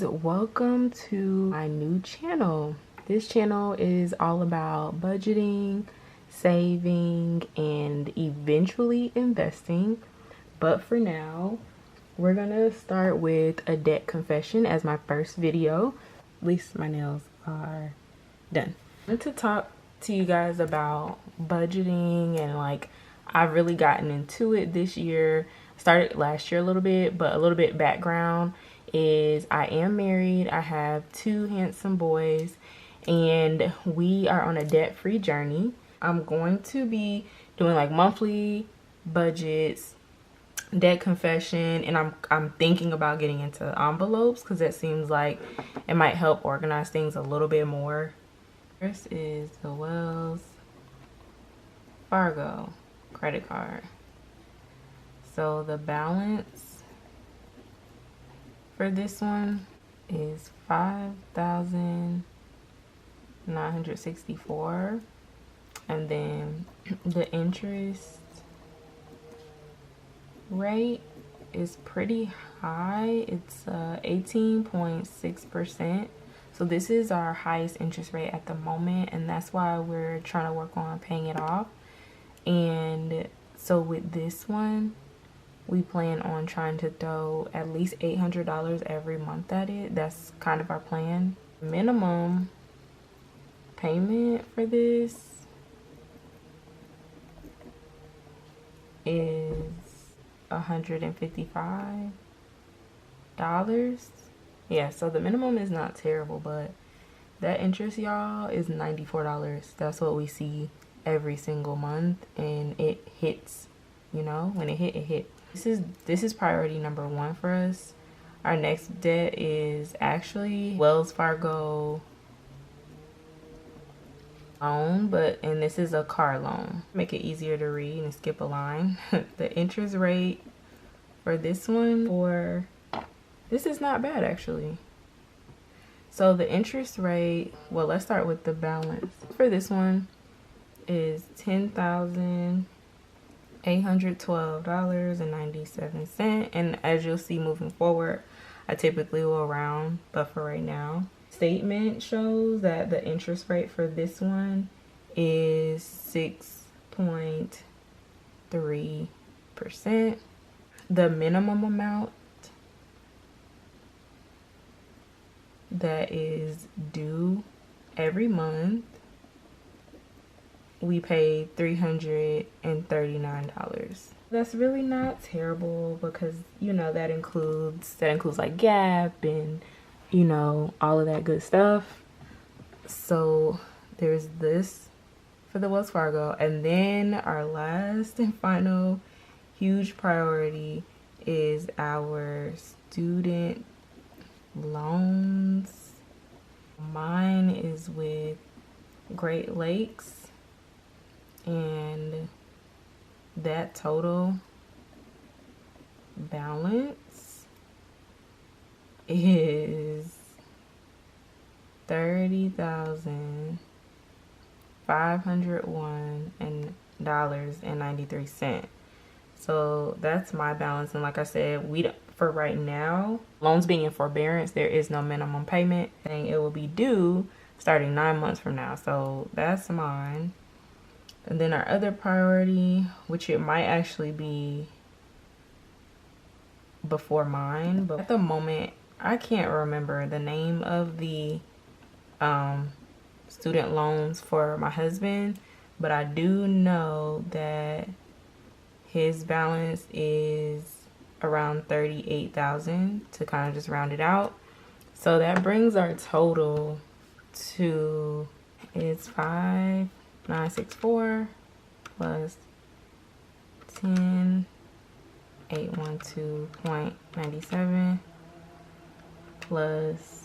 welcome to my new channel. This channel is all about budgeting, saving, and eventually investing. But for now, we're gonna start with a debt confession as my first video. At least my nails are done. I want to talk to you guys about budgeting, and I've really gotten into it this year. Started last year a little bit, but a little bit background is I am married. I have two handsome boys and we are on a debt-free journey. I'm going to be doing like monthly budgets, debt confession, and I'm thinking about getting into envelopes because that seems like it might help organize things a little bit more. First is the Wells Fargo credit card. So the balance for this one is $5,964, and then the interest rate is pretty high. It's 18.6%. So this is our highest interest rate at the moment, and that's why we're trying to work on paying it off. And so with this one, we plan on trying to throw at least $800 every month at it. That's kind of our plan. Minimum payment for this is $155. Yeah, so the minimum is not terrible, but that interest, y'all, is $94. That's what we see every single month, and it hits, you know, when it hit. This is priority number one for us. Our next debt is actually Wells Fargo loan, and this is a car loan. Make it easier to read and skip a line. The interest rate for this one, this is not bad actually. So the interest rate, well, let's start with the balance. For this one is $10,812.97, and as you'll see moving forward, I typically will round, but for right now, statement shows that the interest rate for this one is 6.3%. The minimum amount that is due every month, we paid $339. That's really not terrible because, you know, that includes like Gap and, you know, all of that good stuff. So there's this for the Wells Fargo, and then our last and final huge priority is our student loans. Mine is with Great Lakes, and that total balance is $30,501.93. So that's my balance, and like I said, for right now, loans being in forbearance, there is no minimum payment, and it will be due starting 9 months from now. So that's mine. And then our other priority, which it might actually be before mine, but at the moment I can't remember the name of the student loans for my husband, but I do know that his balance is around $38,000 to kind of just round it out. So that brings our total to, it's 5,964 plus 10,812.97 plus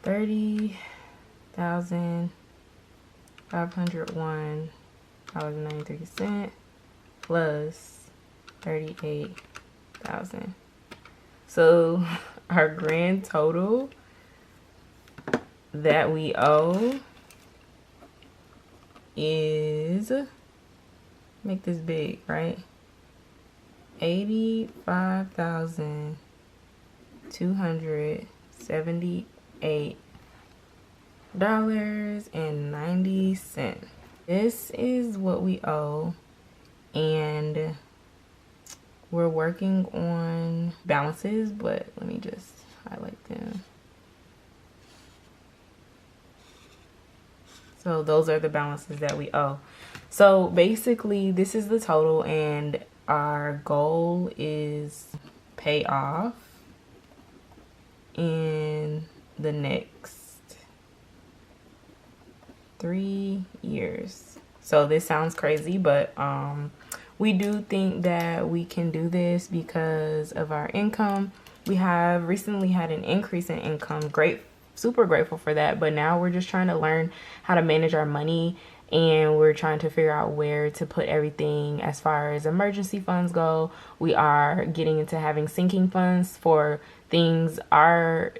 $30,501.93 plus 38,000. So our grand total that we owe is, make this big, right? $85,000 $278.90. This is what we owe, and we're working on balances, but let me just highlight them. So those are the balances that we owe. So basically this is the total, and our goal is pay off in the next 3 years. So this sounds crazy, but we do think that we can do this because of our income. We have recently had an increase in income. Super grateful for that. But now we're just trying to learn how to manage our money, and we're trying to figure out where to put everything as far as emergency funds go. We are getting into having sinking funds for things that are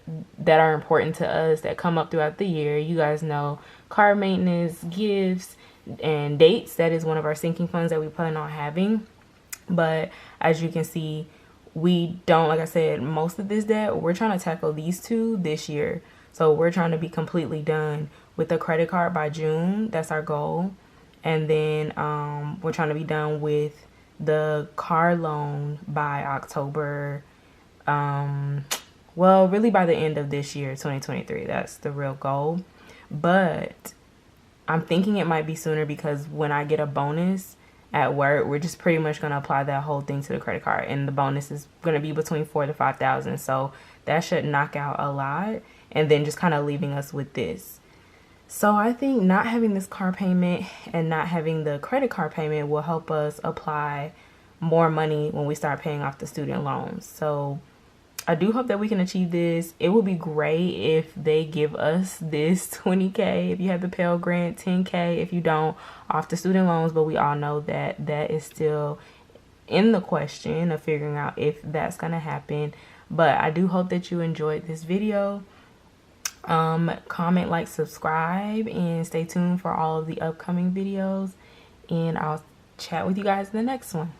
important to us that come up throughout the year. You guys know, car maintenance, gifts, and dates. That is one of our sinking funds that we plan on having. But as you can see, we don't, like I said, most of this debt, we're trying to tackle these two this year. So we're trying to be completely done with the credit card by June. That's our goal. And then we're trying to be done with the car loan by October. Well, really by the end of this year, 2023. That's the real goal. But I'm thinking it might be sooner, because when I get a bonus at work, we're just pretty much going to apply that whole thing to the credit card. And the bonus is going to be between $4,000 to $5,000. So that should knock out a lot. And then just kind of leaving us with this. So I think not having this car payment and not having the credit card payment will help us apply more money when we start paying off the student loans. So I do hope that we can achieve this. It would be great if they give us this $20K if you have the Pell Grant, $10K if you don't, off the student loans. But we all know that that is still in the question of figuring out if that's going to happen. But I do hope that you enjoyed this video. Comment, like, subscribe, and stay tuned for all of the upcoming videos. And I'll chat with you guys in the next one.